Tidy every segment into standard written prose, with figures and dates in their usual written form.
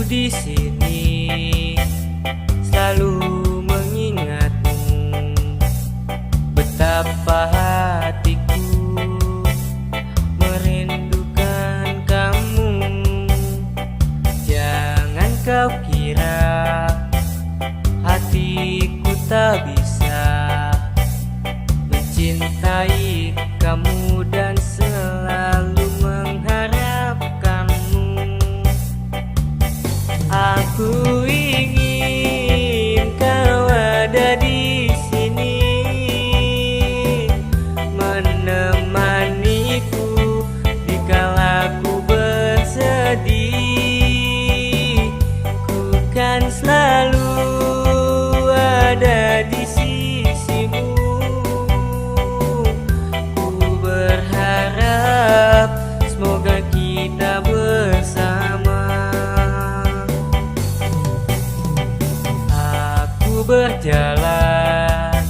di sini selalu mengingatmu, betapa hatiku merindukan kamu. Jangan kau kira hatiku tak bisa mencintai kamu dan selalu mengharapkanmu. Aku ingin kau ada di sini, menemaniku dikala ku bersedih. Ku kan selalu ada di sisimu. Ku berharap semoga kita bersama. Aku berjalan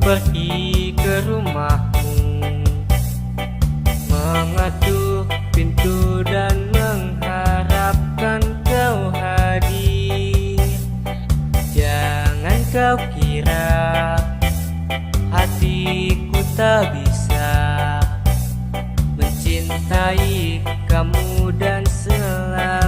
pergi ke rumahmu, mengetuk pintu dan mengharapkan kau hadir. Jangan kau kira hatiku tak bisa mencintai kamu dan selalu